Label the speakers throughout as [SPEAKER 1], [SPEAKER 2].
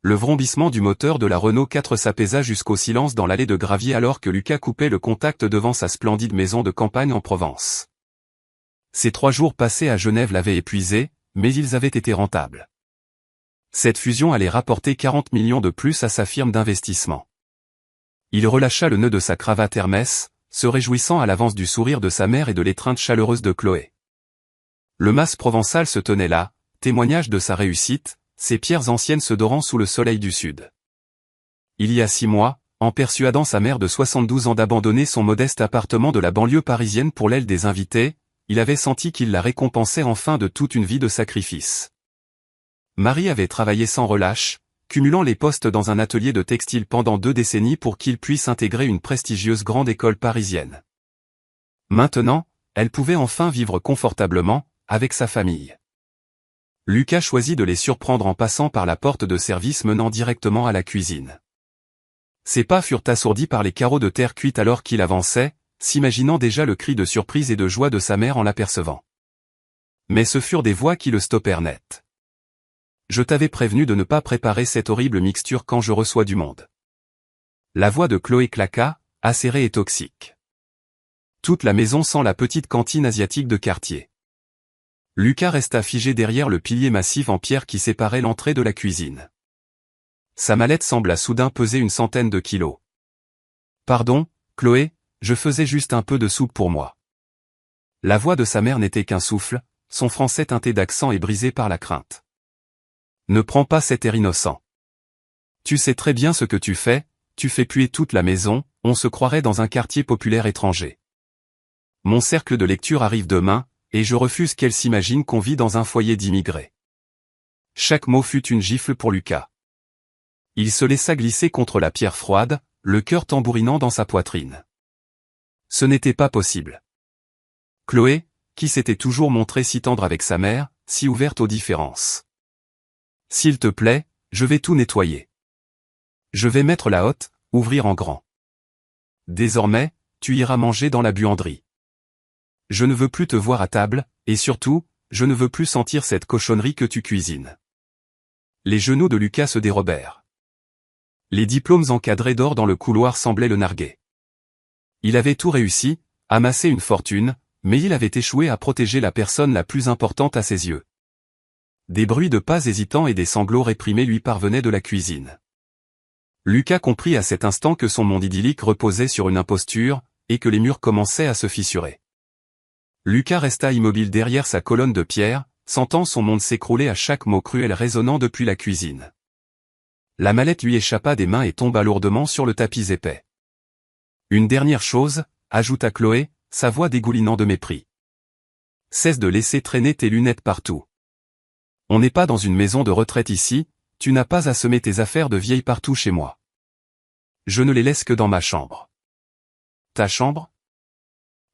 [SPEAKER 1] Le vrombissement du moteur de la Renault 4 s'apaisa jusqu'au silence dans l'allée de gravier alors que Lucas coupait le contact devant sa splendide maison de campagne en Provence. Ces 3 jours passés à Genève l'avaient épuisé, mais ils avaient été rentables. Cette fusion allait rapporter 40 millions de plus à sa firme d'investissement. Il relâcha le nœud de sa cravate Hermès, se réjouissant à l'avance du sourire de sa mère et de l'étreinte chaleureuse de Chloé. Le mas provençal se tenait là, témoignage de sa réussite, ses pierres anciennes se dorant sous le soleil du sud. Il y a 6 mois, en persuadant sa mère de 72 ans d'abandonner son modeste appartement de la banlieue parisienne pour l'aile des invités, il avait senti qu'il la récompensait enfin de toute une vie de sacrifice. Marie avait travaillé sans relâche, cumulant les postes dans un atelier de textile pendant 2 décennies pour qu'il puisse intégrer une prestigieuse grande école parisienne. Maintenant, elle pouvait enfin vivre confortablement, avec sa famille. Lucas choisit de les surprendre en passant par la porte de service menant directement à la cuisine. Ses pas furent assourdis par les carreaux de terre cuite alors qu'il avançait, s'imaginant déjà le cri de surprise et de joie de sa mère en l'apercevant. Mais ce furent des voix qui le stoppèrent net. « Je t'avais prévenu de ne pas préparer cette horrible mixture quand je reçois du monde. » La voix de Chloé claqua, acérée et toxique. Toute la maison sent la petite cantine asiatique de quartier. Lucas resta figé derrière le pilier massif en pierre qui séparait l'entrée de la cuisine. Sa mallette sembla soudain peser une centaine de kilos. « Pardon, Chloé, je faisais juste un peu de soupe pour moi. » La voix de sa mère n'était qu'un souffle, son français teinté d'accent et brisé par la crainte. « Ne prends pas cet air innocent. Tu sais très bien ce que tu fais puer toute la maison, on se croirait dans un quartier populaire étranger. Mon cercle de lecture arrive demain, et je refuse qu'elle s'imagine qu'on vit dans un foyer d'immigrés. » Chaque mot fut une gifle pour Lucas. Il se laissa glisser contre la pierre froide, le cœur tambourinant dans sa poitrine. Ce n'était pas possible. Chloé, qui s'était toujours montrée si tendre avec sa mère, si ouverte aux différences. « S'il te plaît, je vais tout nettoyer. Je vais mettre la hotte, ouvrir en grand. Désormais, tu iras manger dans la buanderie. Je ne veux plus te voir à table, et surtout, je ne veux plus sentir cette cochonnerie que tu cuisines. » Les genoux de Lucas se dérobèrent. Les diplômes encadrés d'or dans le couloir semblaient le narguer. Il avait tout réussi, amassé une fortune, mais il avait échoué à protéger la personne la plus importante à ses yeux. Des bruits de pas hésitants et des sanglots réprimés lui parvenaient de la cuisine. Lucas comprit à cet instant que son monde idyllique reposait sur une imposture, et que les murs commençaient à se fissurer. Lucas resta immobile derrière sa colonne de pierre, sentant son monde s'écrouler à chaque mot cruel résonnant depuis la cuisine. La mallette lui échappa des mains et tomba lourdement sur le tapis épais. « Une dernière chose, » ajouta Chloé, sa voix dégoulinant de mépris. « Cesse de laisser traîner tes lunettes partout. On n'est pas dans une maison de retraite ici, tu n'as pas à semer tes affaires de vieille partout chez moi. Je ne les laisse que dans ma chambre. » « Ta chambre ?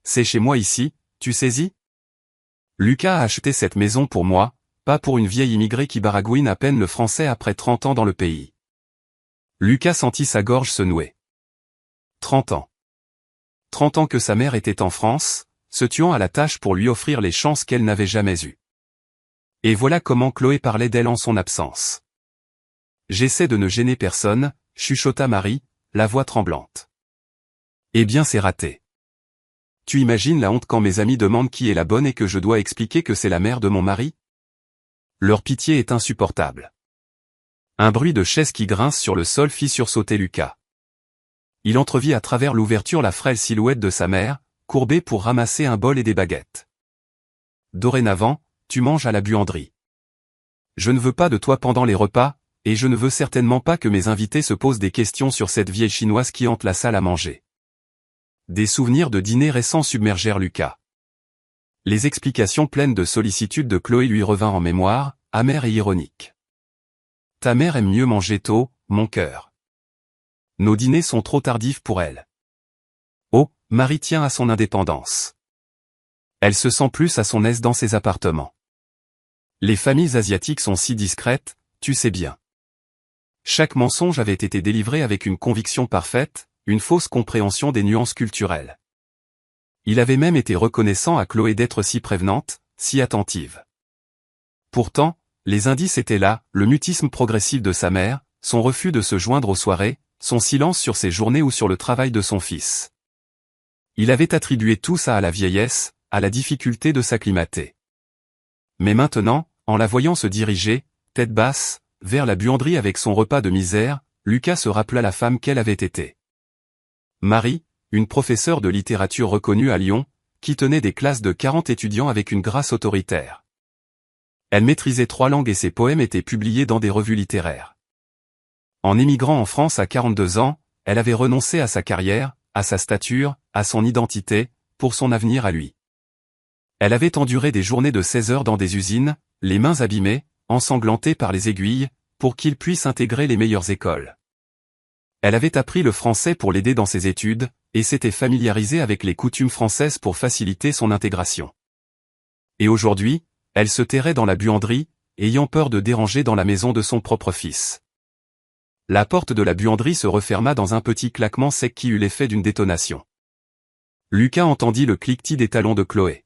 [SPEAKER 1] C'est chez moi ici, tu saisis ? Lucas a acheté cette maison pour moi, pas pour une vieille immigrée qui baragouine à peine le français après 30 ans dans le pays. » Lucas sentit sa gorge se nouer. 30 ans. 30 ans que sa mère était en France, se tuant à la tâche pour lui offrir les chances qu'elle n'avait jamais eues. Et voilà comment Chloé parlait d'elle en son absence. « J'essaie de ne gêner personne, » chuchota Marie, la voix tremblante. « Eh bien c'est raté. Tu imagines la honte quand mes amis demandent qui est la bonne et que je dois expliquer que c'est la mère de mon mari ? Leur pitié est insupportable. » Un bruit de chaise qui grince sur le sol fit sursauter Lucas. Il entrevit à travers l'ouverture la frêle silhouette de sa mère, courbée pour ramasser un bol et des baguettes. « Dorénavant, tu manges à la buanderie. Je ne veux pas de toi pendant les repas, et je ne veux certainement pas que mes invités se posent des questions sur cette vieille chinoise qui hante la salle à manger. » Des souvenirs de dîners récents submergèrent Lucas. Les explications pleines de sollicitude de Chloé lui revinrent en mémoire, amères et ironiques. « Ta mère aime mieux manger tôt, mon cœur. Nos dîners sont trop tardifs pour elle. Oh, Marie tient à son indépendance. Elle se sent plus à son aise dans ses appartements. Les familles asiatiques sont si discrètes, tu sais bien. » Chaque mensonge avait été délivré avec une conviction parfaite, une fausse compréhension des nuances culturelles. Il avait même été reconnaissant à Chloé d'être si prévenante, si attentive. Pourtant, les indices étaient là, le mutisme progressif de sa mère, son refus de se joindre aux soirées, son silence sur ses journées ou sur le travail de son fils. Il avait attribué tout ça à la vieillesse, à la difficulté de s'acclimater. Mais maintenant, en la voyant se diriger, tête basse, vers la buanderie avec son repas de misère, Lucas se rappela la femme qu'elle avait été. Marie, une professeure de littérature reconnue à Lyon, qui tenait des classes de 40 étudiants avec une grâce autoritaire. Elle maîtrisait 3 langues et ses poèmes étaient publiés dans des revues littéraires. En émigrant en France à 42 ans, elle avait renoncé à sa carrière, à sa stature, à son identité, pour son avenir à lui. Elle avait enduré des journées de 16 heures dans des usines, les mains abîmées, ensanglantées par les aiguilles, pour qu'il puisse intégrer les meilleures écoles. Elle avait appris le français pour l'aider dans ses études, et s'était familiarisée avec les coutumes françaises pour faciliter son intégration. Et aujourd'hui, elle se terrait dans la buanderie, ayant peur de déranger dans la maison de son propre fils. La porte de la buanderie se referma dans un petit claquement sec qui eut l'effet d'une détonation. Lucas entendit le cliquetis des talons de Chloé.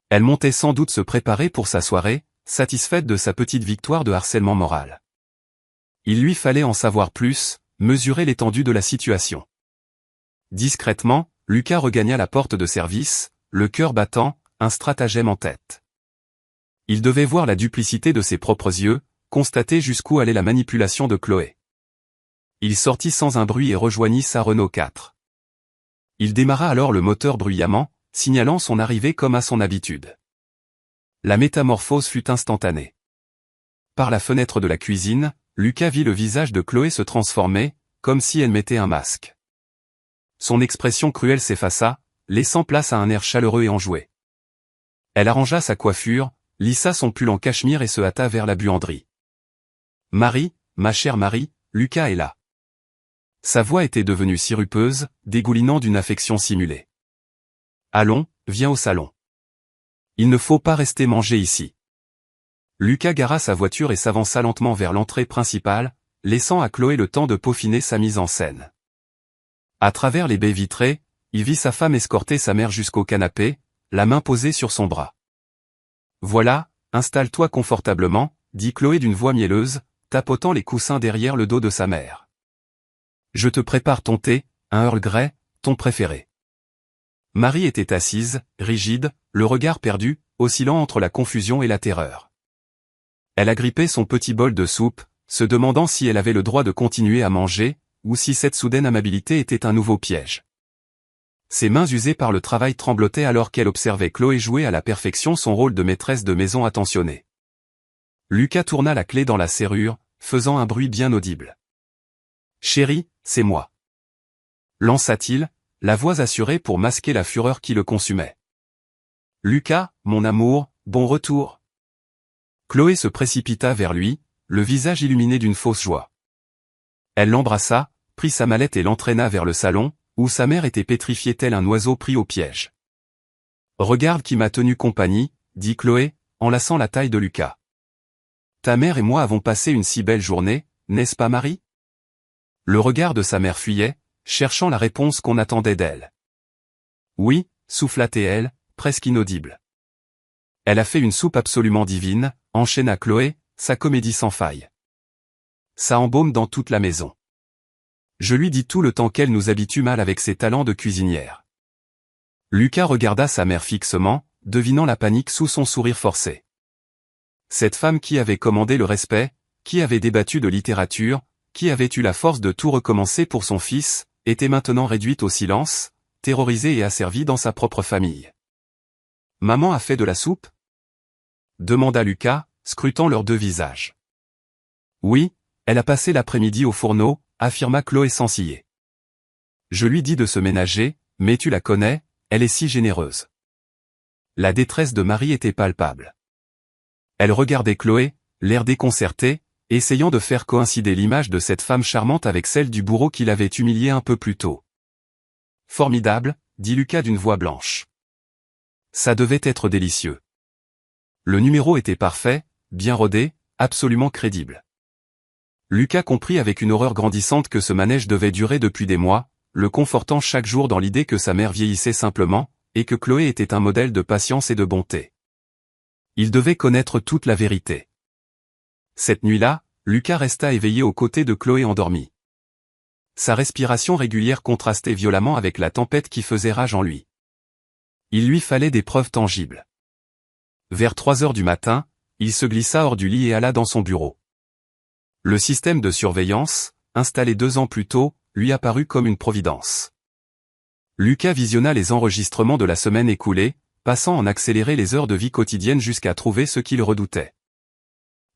[SPEAKER 1] Elle montait sans doute se préparer pour sa soirée, satisfaite de sa petite victoire de harcèlement moral. Il lui fallait en savoir plus, mesurer l'étendue de la situation. Discrètement, Lucas regagna la porte de service, le cœur battant, un stratagème en tête. Il devait voir la duplicité de ses propres yeux, constater jusqu'où allait la manipulation de Chloé. Il sortit sans un bruit et rejoignit sa Renault 4. Il démarra alors le moteur bruyamment, signalant son arrivée comme à son habitude. La métamorphose fut instantanée. Par la fenêtre de la cuisine, Lucas vit le visage de Chloé se transformer, comme si elle mettait un masque. Son expression cruelle s'effaça, laissant place à un air chaleureux et enjoué. Elle arrangea sa coiffure, lissa son pull en cachemire et se hâta vers la buanderie. « Marie, ma chère Marie, Lucas est là. » Sa voix était devenue sirupeuse, dégoulinant d'une affection simulée. « Allons, viens au salon. Il ne faut pas rester manger ici. » Lucas gara sa voiture et s'avança lentement vers l'entrée principale, laissant à Chloé le temps de peaufiner sa mise en scène. À travers les baies vitrées, il vit sa femme escorter sa mère jusqu'au canapé, la main posée sur son bras. « Voilà, installe-toi confortablement, » dit Chloé d'une voix mielleuse, tapotant les coussins derrière le dos de sa mère. « Je te prépare ton thé, un Earl Grey, ton préféré. » Marie était assise, rigide, le regard perdu, oscillant entre la confusion et la terreur. Elle agrippait son petit bol de soupe, se demandant si elle avait le droit de continuer à manger, ou si cette soudaine amabilité était un nouveau piège. Ses mains usées par le travail tremblotaient alors qu'elle observait Chloé jouer à la perfection son rôle de maîtresse de maison attentionnée. Lucas tourna la clé dans la serrure, faisant un bruit bien audible. « Chérie, c'est moi. » lança-t-il, la voix assurée pour masquer la fureur qui le consumait. « Lucas, mon amour, bon retour. » Chloé se précipita vers lui, le visage illuminé d'une fausse joie. Elle l'embrassa, prit sa mallette et l'entraîna vers le salon, où sa mère était pétrifiée tel un oiseau pris au piège. « Regarde qui m'a tenu compagnie, » dit Chloé, enlaçant la taille de Lucas. « Ta mère et moi avons passé une si belle journée, n'est-ce pas Marie ?» Le regard de sa mère fuyait, cherchant la réponse qu'on attendait d'elle. « Oui, » souffla-t-elle, presque inaudible. « Elle a fait une soupe absolument divine, » enchaîna Chloé, sa comédie sans faille. « Ça embaume dans toute la maison. Je lui dis tout le temps qu'elle nous habitue mal avec ses talents de cuisinière. » Lucas regarda sa mère fixement, devinant la panique sous son sourire forcé. Cette femme qui avait commandé le respect, qui avait débattu de littérature, qui avait eu la force de tout recommencer pour son fils, était maintenant réduite au silence, terrorisée et asservie dans sa propre famille. « Maman a fait de la soupe ?» demanda Lucas, scrutant leurs deux visages. « Oui, elle a passé l'après-midi au fourneau, » affirma Chloé sans ciller. « Je lui dis de se ménager, mais tu la connais, elle est si généreuse. » La détresse de Marie était palpable. Elle regardait Chloé, l'air déconcerté, essayant de faire coïncider l'image de cette femme charmante avec celle du bourreau qui l'avait humiliée un peu plus tôt. « Formidable, » dit Lucas d'une voix blanche. Ça devait être délicieux. Le numéro était parfait, bien rodé, absolument crédible. Lucas comprit avec une horreur grandissante que ce manège devait durer depuis des mois, le confortant chaque jour dans l'idée que sa mère vieillissait simplement, et que Chloé était un modèle de patience et de bonté. Il devait connaître toute la vérité. Cette nuit-là, Lucas resta éveillé aux côtés de Chloé endormie. Sa respiration régulière contrastait violemment avec la tempête qui faisait rage en lui. Il lui fallait des preuves tangibles. Vers 3 heures du matin, il se glissa hors du lit et alla dans son bureau. Le système de surveillance, installé 2 ans plus tôt, lui apparut comme une providence. Lucas visionna les enregistrements de la semaine écoulée, passant en accéléré les heures de vie quotidienne jusqu'à trouver ce qu'il redoutait.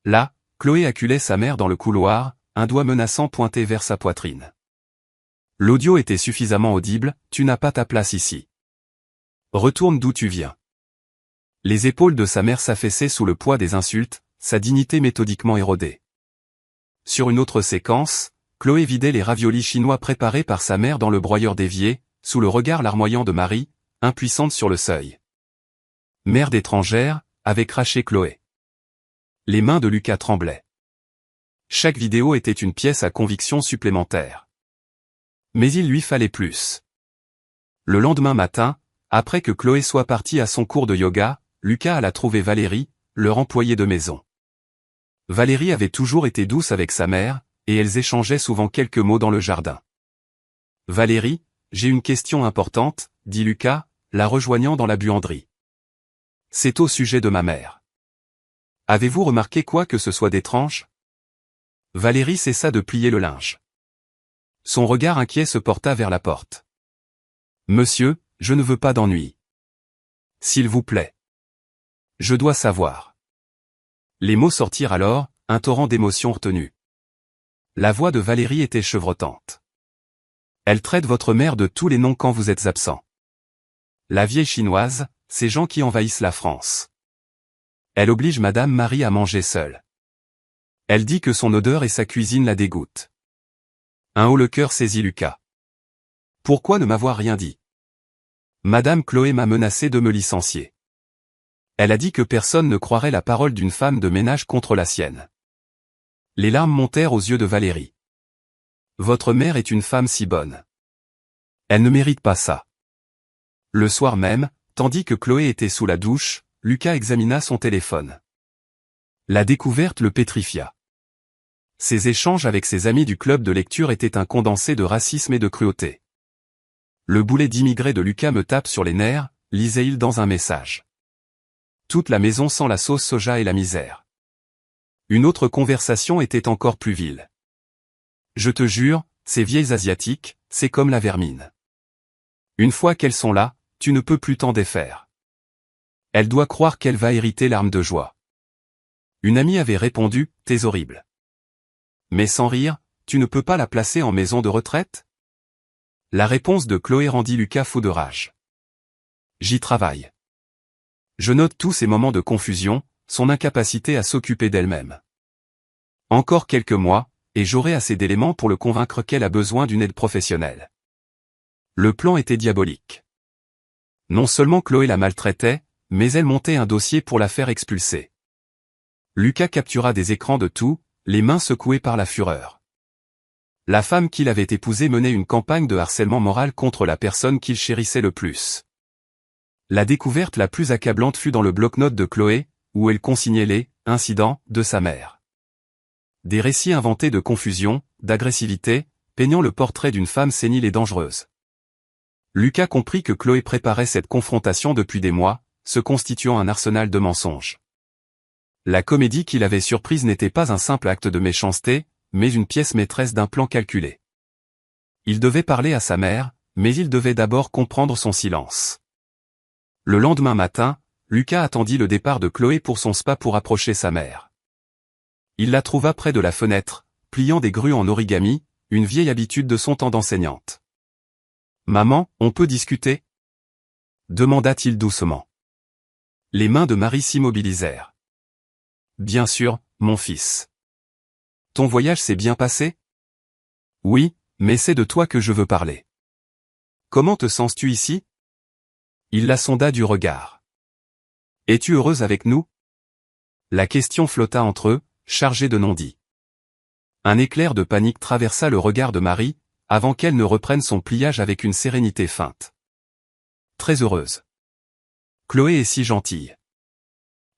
[SPEAKER 1] Là, Chloé acculait sa mère dans le couloir, un doigt menaçant pointé vers sa poitrine. L'audio était suffisamment audible, « Tu n'as pas ta place ici. Retourne d'où tu viens. » Les épaules de sa mère s'affaissaient sous le poids des insultes, sa dignité méthodiquement érodée. Sur une autre séquence, Chloé vidait les raviolis chinois préparés par sa mère dans le broyeur d'évier, sous le regard larmoyant de Marie, impuissante sur le seuil. « Merde étrangère », avait craché Chloé. Les mains de Lucas tremblaient. Chaque vidéo était une pièce à conviction supplémentaire. Mais il lui fallait plus. Le lendemain matin, après que Chloé soit partie à son cours de yoga, Lucas alla trouver Valérie, leur employée de maison. Valérie avait toujours été douce avec sa mère, et elles échangeaient souvent quelques mots dans le jardin. « Valérie, j'ai une question importante, » dit Lucas, la rejoignant dans la buanderie. « C'est au sujet de ma mère. Avez-vous remarqué quoi que ce soit d'étrange ?» Valérie cessa de plier le linge. Son regard inquiet se porta vers la porte. « Monsieur, je ne veux pas d'ennui. S'il vous plaît. Je dois savoir. » Les mots sortirent alors, un torrent d'émotions retenues. La voix de Valérie était chevrotante. « Elle traite votre mère de tous les noms quand vous êtes absent. La vieille chinoise, ces gens qui envahissent la France. Elle oblige Madame Marie à manger seule. Elle dit que son odeur et sa cuisine la dégoûtent. » Un haut le cœur saisit Lucas. « Pourquoi ne m'avoir rien dit ? Madame Chloé m'a menacé de me licencier. Elle a dit que personne ne croirait la parole d'une femme de ménage contre la sienne. » Les larmes montèrent aux yeux de Valérie. « Votre mère est une femme si bonne. Elle ne mérite pas ça. » Le soir même, tandis que Chloé était sous la douche, Lucas examina son téléphone. La découverte le pétrifia. Ses échanges avec ses amis du club de lecture étaient un condensé de racisme et de cruauté. « Le boulet d'immigré de Lucas me tape sur les nerfs », lisait-il dans un message. « Toute la maison sent la sauce soja et la misère. » Une autre conversation était encore plus vile. « Je te jure, ces vieilles asiatiques, c'est comme la vermine. Une fois qu'elles sont là, tu ne peux plus t'en défaire. Elle doit croire qu'elle va hériter l'arme de joie. » Une amie avait répondu, « T'es horrible. Mais sans rire, tu ne peux pas la placer en maison de retraite ?» La réponse de Chloé rendit Lucas fou de rage. « J'y travaille. Je note tous ces moments de confusion, son incapacité à s'occuper d'elle-même. Encore quelques mois, et j'aurai assez d'éléments pour le convaincre qu'elle a besoin d'une aide professionnelle. » Le plan était diabolique. Non seulement Chloé la maltraitait, mais elle montait un dossier pour la faire expulser. Lucas captura des écrans de tout, les mains secouées par la fureur. La femme qu'il avait épousée menait une campagne de harcèlement moral contre la personne qu'il chérissait le plus. La découverte la plus accablante fut dans le bloc-notes de Chloé, où elle consignait les « incidents » de sa mère. Des récits inventés de confusion, d'agressivité, peignant le portrait d'une femme sénile et dangereuse. Lucas comprit que Chloé préparait cette confrontation depuis des mois, se constituant un arsenal de mensonges. La comédie qui l'avait surprise n'était pas un simple acte de méchanceté, mais une pièce maîtresse d'un plan calculé. Il devait parler à sa mère, mais il devait d'abord comprendre son silence. Le lendemain matin, Lucas attendit le départ de Chloé pour son spa pour approcher sa mère. Il la trouva près de la fenêtre, pliant des grues en origami, une vieille habitude de son temps d'enseignante. « Maman, on peut discuter ?» demanda-t-il doucement. Les mains de Marie s'immobilisèrent. « Bien sûr, mon fils. Ton voyage s'est bien passé ? » « Oui, mais c'est de toi que je veux parler. Comment te sens-tu ici ? » Il la sonda du regard. « Es-tu heureuse avec nous ?» La question flotta entre eux, chargée de non-dits. Un éclair de panique traversa le regard de Marie, avant qu'elle ne reprenne son pliage avec une sérénité feinte. « Très heureuse. Chloé est si gentille.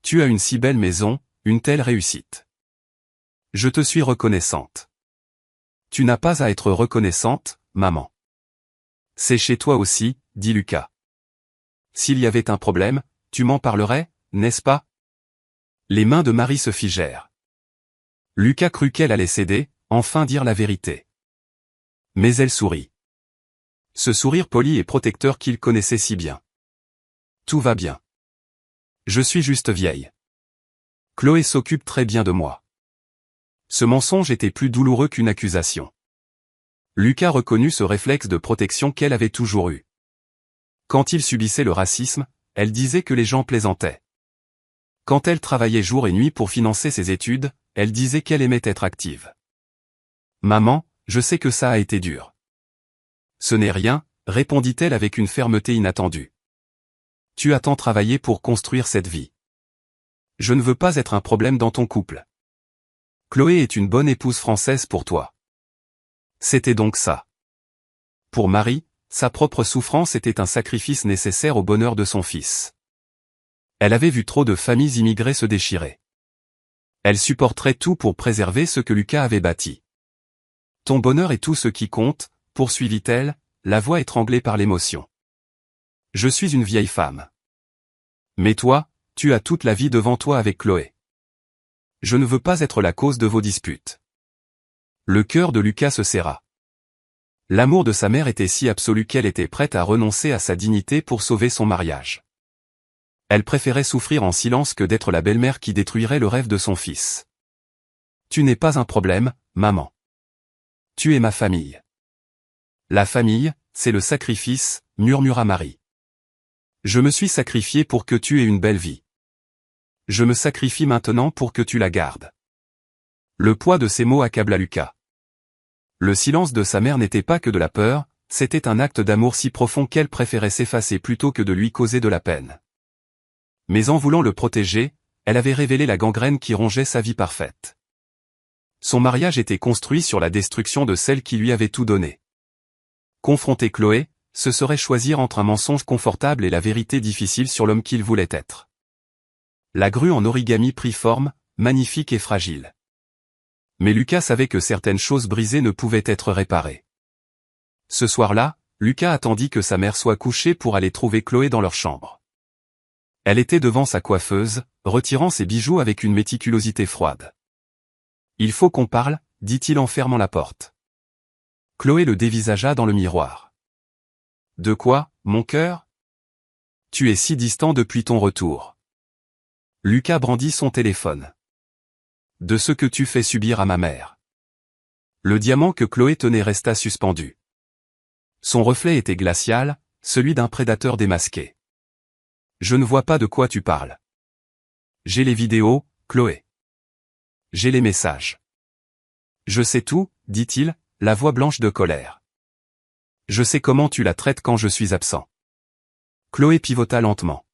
[SPEAKER 1] Tu as une si belle maison, une telle réussite. Je te suis reconnaissante. Tu n'as pas à être reconnaissante, maman. C'est chez toi aussi, dit Lucas. S'il y avait un problème, tu m'en parlerais, n'est-ce pas? Les mains de Marie se figèrent. Lucas crut qu'elle allait céder, enfin dire la vérité. Mais elle sourit. Ce sourire poli et protecteur qu'il connaissait si bien. Tout va bien. Je suis juste vieille. Chloé s'occupe très bien de moi. Ce mensonge était plus douloureux qu'une accusation. Lucas reconnut ce réflexe de protection qu'elle avait toujours eu. Quand il subissait le racisme, elle disait que les gens plaisantaient. Quand elle travaillait jour et nuit pour financer ses études, elle disait qu'elle aimait être active. Maman, je sais que ça a été dur. Ce n'est rien, répondit-elle avec une fermeté inattendue. Tu as tant travaillé pour construire cette vie. Je ne veux pas être un problème dans ton couple. Chloé est une bonne épouse française pour toi. C'était donc ça. Pour Marie, sa propre souffrance était un sacrifice nécessaire au bonheur de son fils. Elle avait vu trop de familles immigrées se déchirer. Elle supporterait tout pour préserver ce que Lucas avait bâti. Ton bonheur est tout ce qui compte, poursuivit-elle, la voix étranglée par l'émotion. Je suis une vieille femme. Mais toi, tu as toute la vie devant toi avec Chloé. Je ne veux pas être la cause de vos disputes. Le cœur de Lucas se serra. L'amour de sa mère était si absolu qu'elle était prête à renoncer à sa dignité pour sauver son mariage. Elle préférait souffrir en silence que d'être la belle-mère qui détruirait le rêve de son fils. Tu n'es pas un problème, maman. Tu es ma famille. La famille, c'est le sacrifice, murmura Marie. Je me suis sacrifié pour que tu aies une belle vie. Je me sacrifie maintenant pour que tu la gardes. Le poids de ces mots accabla Lucas. Le silence de sa mère n'était pas que de la peur, c'était un acte d'amour si profond qu'elle préférait s'effacer plutôt que de lui causer de la peine. Mais en voulant le protéger, elle avait révélé la gangrène qui rongeait sa vie parfaite. Son mariage était construit sur la destruction de celle qui lui avait tout donné. Confronter Chloé, ce serait choisir entre un mensonge confortable et la vérité difficile sur l'homme qu'il voulait être. La grue en origami prit forme, magnifique et fragile. Mais Lucas savait que certaines choses brisées ne pouvaient être réparées. Ce soir-là, Lucas attendit que sa mère soit couchée pour aller trouver Chloé dans leur chambre. Elle était devant sa coiffeuse, retirant ses bijoux avec une méticulosité froide. « Il faut qu'on parle », dit-il en fermant la porte. Chloé le dévisagea dans le miroir. « De quoi, mon cœur ? Tu es si distant depuis ton retour. » Lucas brandit son téléphone. « De ce que tu fais subir à ma mère. » Le diamant que Chloé tenait resta suspendu. Son reflet était glacial, celui d'un prédateur démasqué. « Je ne vois pas de quoi tu parles. » « J'ai les vidéos, Chloé. J'ai les messages. »« Je sais tout, » dit-il, la voix blanche de colère. « Je sais comment tu la traites quand je suis absent. » Chloé pivota lentement.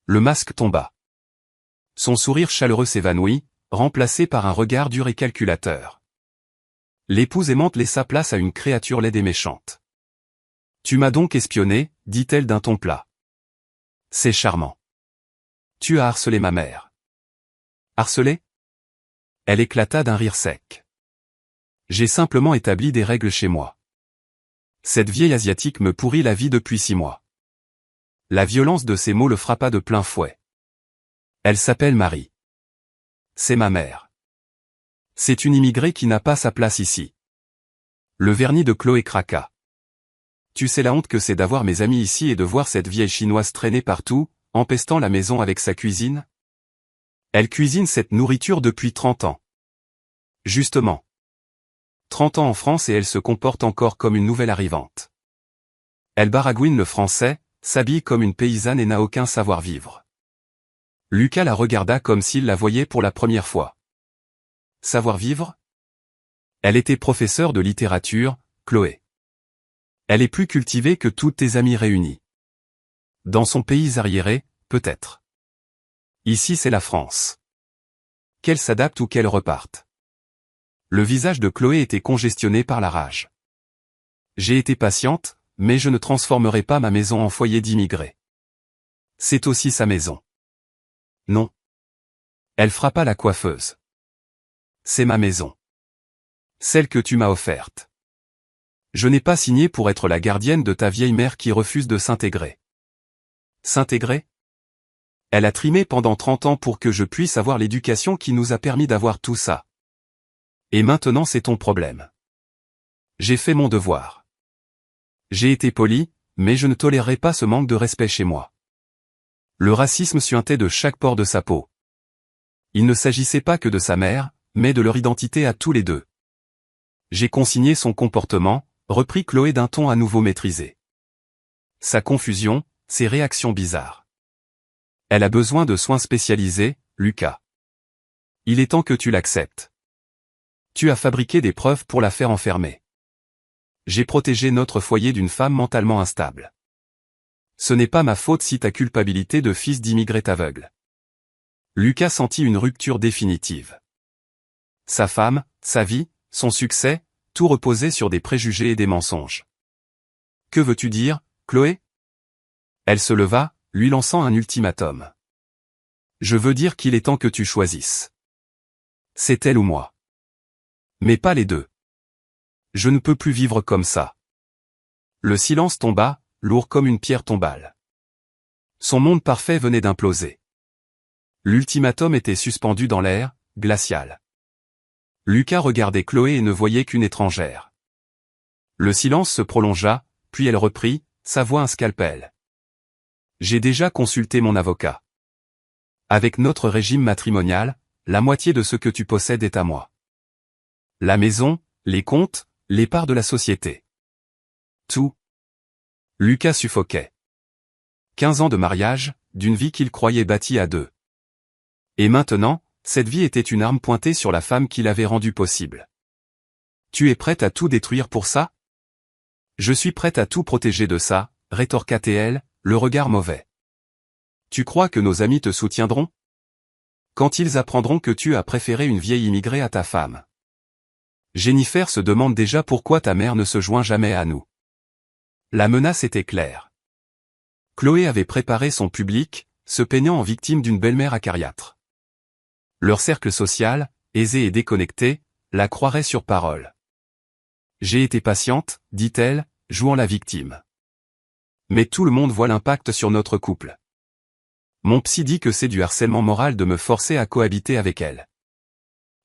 [SPEAKER 1] Le masque tomba. Son sourire chaleureux s'évanouit, remplacé par un regard dur et calculateur. L'épouse aimante laissa place à une créature laide et méchante. « Tu m'as donc espionné, » dit-elle d'un ton plat. « C'est charmant. Tu as harcelé ma mère. » « Harcelé ?» Elle éclata d'un rire sec. « J'ai simplement établi des règles chez moi. Cette vieille asiatique me pourrit la vie depuis 6 mois. » La violence de ces mots le frappa de plein fouet. « Elle s'appelle Marie. C'est ma mère. C'est une immigrée qui n'a pas sa place ici. » Le vernis de Chloé craqua. « Tu sais la honte que c'est d'avoir mes amis ici et de voir cette vieille chinoise traîner partout, empestant la maison avec sa cuisine ? Elle cuisine cette nourriture depuis 30 ans. Justement. 30 ans en France et elle se comporte encore comme une nouvelle arrivante. Elle baragouine le français, s'habille comme une paysanne et n'a aucun savoir-vivre. » Lucas la regarda comme s'il la voyait pour la première fois. « Savoir-vivre ? Elle était professeure de littérature, Chloé. Elle est plus cultivée que toutes tes amies réunies. Dans son pays arriéré, peut-être. Ici c'est la France. Qu'elle s'adapte ou qu'elle reparte. » Le visage de Chloé était congestionné par la rage. « J'ai été patiente, mais je ne transformerai pas ma maison en foyer d'immigrés. C'est aussi sa maison. » « Non. » Elle frappa la coiffeuse. c'est ma maison. Celle que tu m'as offerte. Je n'ai pas signé pour être la gardienne de ta vieille mère qui refuse de s'intégrer. S'intégrer? Elle a trimé pendant 30 ans pour que je puisse avoir l'éducation qui nous a permis d'avoir tout ça. Et maintenant c'est ton problème. J'ai fait mon devoir. J'ai été poli, mais je ne tolérerai pas ce manque de respect chez moi. Le racisme suintait de chaque pore de sa peau. Il ne s'agissait pas que de sa mère, mais de leur identité à tous les deux. J'ai consigné son comportement, reprit Chloé d'un ton à nouveau maîtrisé. Sa confusion, ses réactions bizarres. Elle a besoin de soins spécialisés, Lucas. Il est temps que tu l'acceptes. Tu as fabriqué des preuves pour la faire enfermer. J'ai protégé notre foyer d'une femme mentalement instable. Ce n'est pas ma faute si ta culpabilité de fils d'immigré t'aveugle. Lucas sentit une rupture définitive. Sa femme, sa vie, son succès, tout reposait sur des préjugés et des mensonges. Que veux-tu dire, Chloé? Elle se leva, lui lançant un ultimatum. Je veux dire qu'il est temps que tu choisisses. C'est elle ou moi. Mais pas les deux. Je ne peux plus vivre comme ça. Le silence tomba, lourd comme une pierre tombale. Son monde parfait venait d'imploser. L'ultimatum était suspendu dans l'air, glacial. Lucas regardait Chloé et ne voyait qu'une étrangère. Le silence se prolongea, puis elle reprit, sa voix un scalpel. J'ai déjà consulté mon avocat. Avec notre régime matrimonial, la moitié de ce que tu possèdes est à moi. La maison, les comptes, les parts de la société. Tout. Lucas suffoquait. 15 ans de mariage, d'une vie qu'il croyait bâtie à deux. Et maintenant, cette vie était une arme pointée sur la femme qui l'avait rendue possible. Tu es prête à tout détruire pour ça? Je suis prête à tout protéger de ça, rétorqua-t-elle, le regard mauvais. Tu crois que nos amis te soutiendront? Quand ils apprendront que tu as préféré une vieille immigrée à ta femme. Jennifer se demande déjà pourquoi ta mère ne se joint jamais à nous. La menace était claire. Chloé avait préparé son public, se peignant en victime d'une belle-mère acariâtre. Leur cercle social, aisé et déconnecté, la croirait sur parole. J'ai été patiente, dit-elle, jouant la victime. Mais tout le monde voit l'impact sur notre couple. Mon psy dit que c'est du harcèlement moral de me forcer à cohabiter avec elle.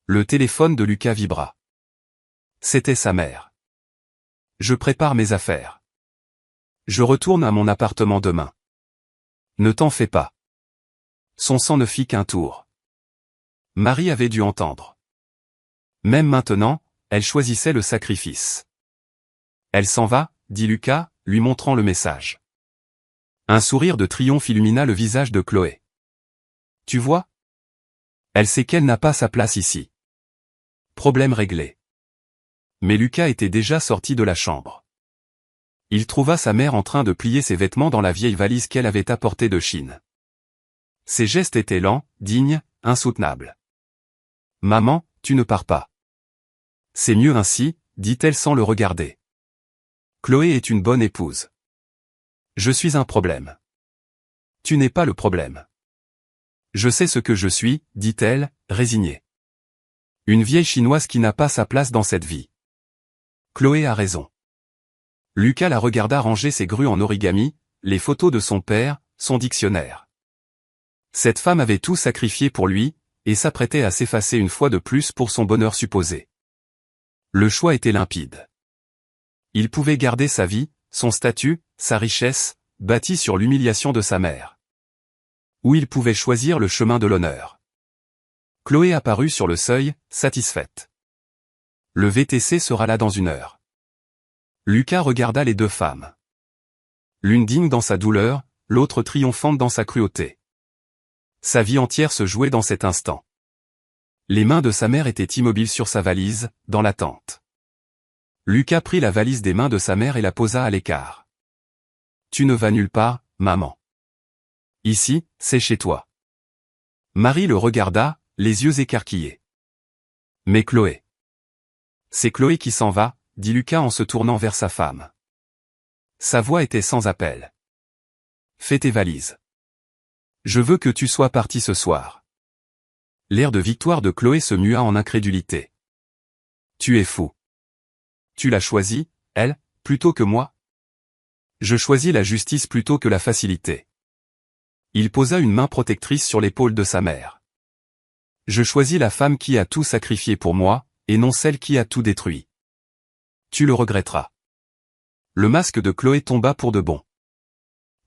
[SPEAKER 1] Le téléphone de Lucas vibra. C'était sa mère. Je prépare mes affaires. Je retourne à mon appartement demain. Ne t'en fais pas. Son sang ne fit qu'un tour. Marie avait dû entendre. Même maintenant, elle choisissait le sacrifice. Elle s'en va, dit Lucas, lui montrant le message. Un sourire de triomphe illumina le visage de Chloé. Tu vois? Elle sait qu'elle n'a pas sa place ici. Problème réglé. Mais Lucas était déjà sorti de la chambre. Il trouva sa mère en train de plier ses vêtements dans la vieille valise qu'elle avait apportée de Chine. Ses gestes étaient lents, dignes, insoutenables. Maman, tu ne pars pas. C'est mieux ainsi, dit-elle sans le regarder. Chloé est une bonne épouse. Je suis un problème. Tu n'es pas le problème. Je sais ce que je suis, dit-elle, résignée. Une vieille chinoise qui n'a pas sa place dans cette vie. Chloé a raison. Lucas la regarda ranger ses grues en origami, les photos de son père, son dictionnaire. Cette femme avait tout sacrifié pour lui, et s'apprêtait à s'effacer une fois de plus pour son bonheur supposé. Le choix était limpide. Il pouvait garder sa vie, son statut, sa richesse, bâtie sur l'humiliation de sa mère. Ou il pouvait choisir le chemin de l'honneur. Chloé apparut sur le seuil, satisfaite. Le VTC sera là dans 1 heure. Lucas regarda les deux femmes. L'une digne dans sa douleur, l'autre triomphante dans sa cruauté. Sa vie entière se jouait dans cet instant. Les mains de sa mère étaient immobiles sur sa valise, dans l'attente. Lucas prit la valise des mains de sa mère et la posa à l'écart. Tu ne vas nulle part, maman. Ici, c'est chez toi. Marie le regarda, les yeux écarquillés. Mais Chloé. C'est Chloé qui s'en va, dit Lucas en se tournant vers sa femme. Sa voix était sans appel. Fais tes valises. Je veux que tu sois partie ce soir. L'air de victoire de Chloé se mua en incrédulité. Tu es fou. Tu l'as choisie, elle, plutôt que moi? Je choisis la justice plutôt que la facilité. Il posa une main protectrice sur l'épaule de sa mère. Je choisis la femme qui a tout sacrifié pour moi, et non celle qui a tout détruit. Tu le regretteras. Le masque de Chloé tomba pour de bon.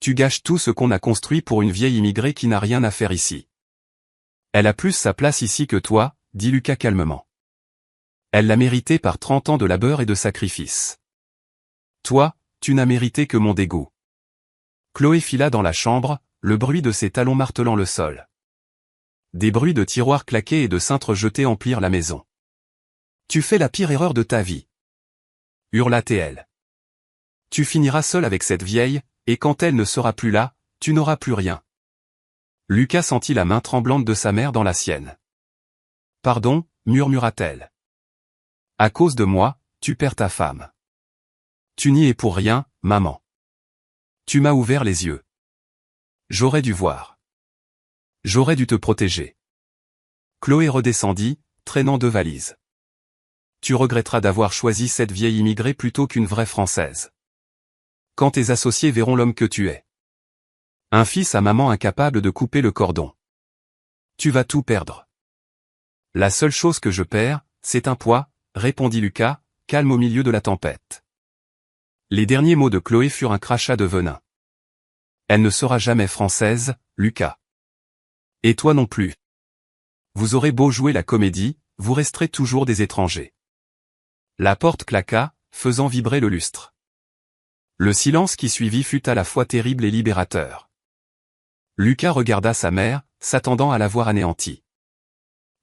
[SPEAKER 1] Tu gâches tout ce qu'on a construit pour une vieille immigrée qui n'a rien à faire ici. Elle a plus sa place ici que toi, dit Lucas calmement. Elle l'a mérité par 30 ans de labeur et de sacrifice. Toi, tu n'as mérité que mon dégoût. Chloé fila dans la chambre, le bruit de ses talons martelant le sol. Des bruits de tiroirs claqués et de cintres jetés emplirent la maison. Tu fais la pire erreur de ta vie. Hurla T.L. Tu finiras seul avec cette vieille, et quand elle ne sera plus là, tu n'auras plus rien. Lucas sentit la main tremblante de sa mère dans la sienne. Pardon, murmura-t-elle. À cause de moi, tu perds ta femme. Tu n'y es pour rien, maman. Tu m'as ouvert les yeux. J'aurais dû voir. J'aurais dû te protéger. Chloé redescendit, traînant 2 valises. Tu regretteras d'avoir choisi cette vieille immigrée plutôt qu'une vraie Française. Quand tes associés verront l'homme que tu es. Un fils à maman incapable de couper le cordon. Tu vas tout perdre. La seule chose que je perds, c'est un poids, répondit Lucas, calme au milieu de la tempête. Les derniers mots de Chloé furent un crachat de venin. Elle ne sera jamais française, Lucas. Et toi non plus. Vous aurez beau jouer la comédie, vous resterez toujours des étrangers. La porte claqua, faisant vibrer le lustre. Le silence qui suivit fut à la fois terrible et libérateur. Lucas regarda sa mère, s'attendant à la voir anéantie.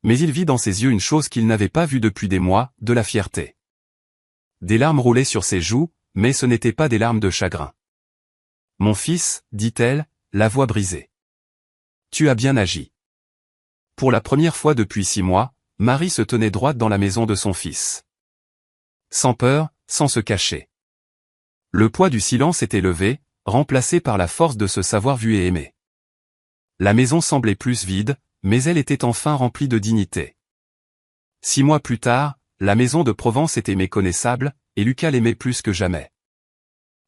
[SPEAKER 1] Mais il vit dans ses yeux une chose qu'il n'avait pas vue depuis des mois, de la fierté. Des larmes roulaient sur ses joues, mais ce n'étaient pas des larmes de chagrin. « Mon fils, dit-elle, la voix brisée. Tu as bien agi. » Pour la première fois depuis 6 mois, Marie se tenait droite dans la maison de son fils. Sans peur, sans se cacher. Le poids du silence était levé, remplacé par la force de se savoir vu et aimé. La maison semblait plus vide, mais elle était enfin remplie de dignité. 6 mois plus tard, la maison de Provence était méconnaissable, et Lucas l'aimait plus que jamais.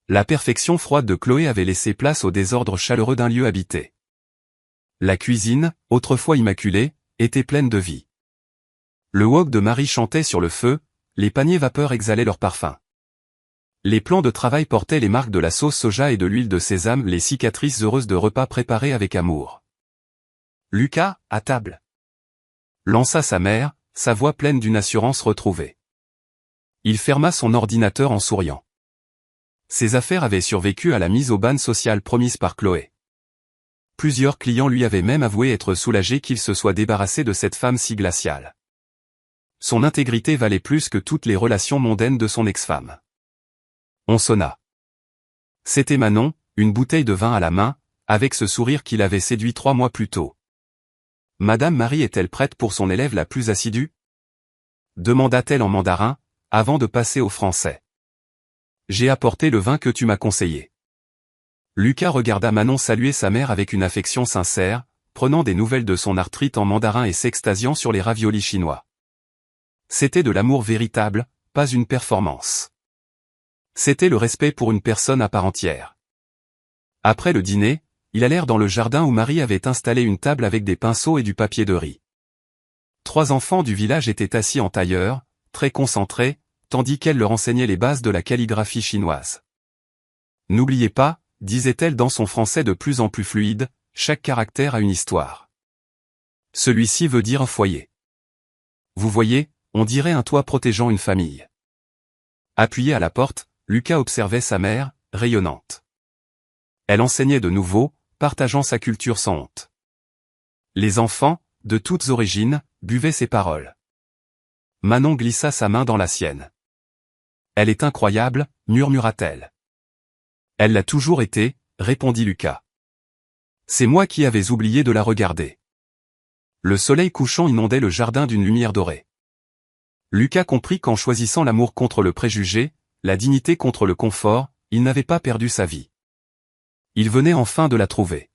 [SPEAKER 1] La perfection froide de Chloé avait laissé place au désordre chaleureux d'un lieu habité. La cuisine, autrefois immaculée, était pleine de vie. Le wok de Marie chantait sur le feu, les paniers vapeur exhalaient leur parfum. Les plans de travail portaient les marques de la sauce soja et de l'huile de sésame, les cicatrices heureuses de repas préparés avec amour. Lucas, à table. Lança sa mère, sa voix pleine d'une assurance retrouvée. Il ferma son ordinateur en souriant. Ses affaires avaient survécu à la mise au ban sociale promise par Chloé. Plusieurs clients lui avaient même avoué être soulagés qu'il se soit débarrassé de cette femme si glaciale. Son intégrité valait plus que toutes les relations mondaines de son ex-femme. On sonna. C'était Manon, une bouteille de vin à la main, avec ce sourire qui l'avait séduit 3 mois plus tôt. « Madame Marie est-elle prête pour son élève la plus assidue » demanda-t-elle en mandarin, avant de passer au français. « J'ai apporté le vin que tu m'as conseillé. » Lucas regarda Manon saluer sa mère avec une affection sincère, prenant des nouvelles de son arthrite en mandarin et s'extasiant sur les raviolis chinois. C'était de l'amour véritable, pas une performance. C'était le respect pour une personne à part entière. Après le dîner, ils allèrent dans le jardin où Marie avait installé une table avec des pinceaux et du papier de riz. 3 enfants du village étaient assis en tailleur, très concentrés, tandis qu'elle leur enseignait les bases de la calligraphie chinoise. « N'oubliez pas, disait-elle dans son français de plus en plus fluide, chaque caractère a une histoire. Celui-ci veut dire un foyer. Vous voyez, on dirait un toit protégeant une famille. » Appuyé à la porte, Lucas observait sa mère, rayonnante. Elle enseignait de nouveau, partageant sa culture sans honte. Les enfants, de toutes origines, buvaient ses paroles. Manon glissa sa main dans la sienne. « Elle est incroyable, murmura-t-elle. »« Elle l'a toujours été, répondit Lucas. C'est moi qui avais oublié de la regarder. » Le soleil couchant inondait le jardin d'une lumière dorée. Lucas comprit qu'en choisissant l'amour contre le préjugé, la dignité contre le confort, il n'avait pas perdu sa vie. Il venait enfin de la trouver.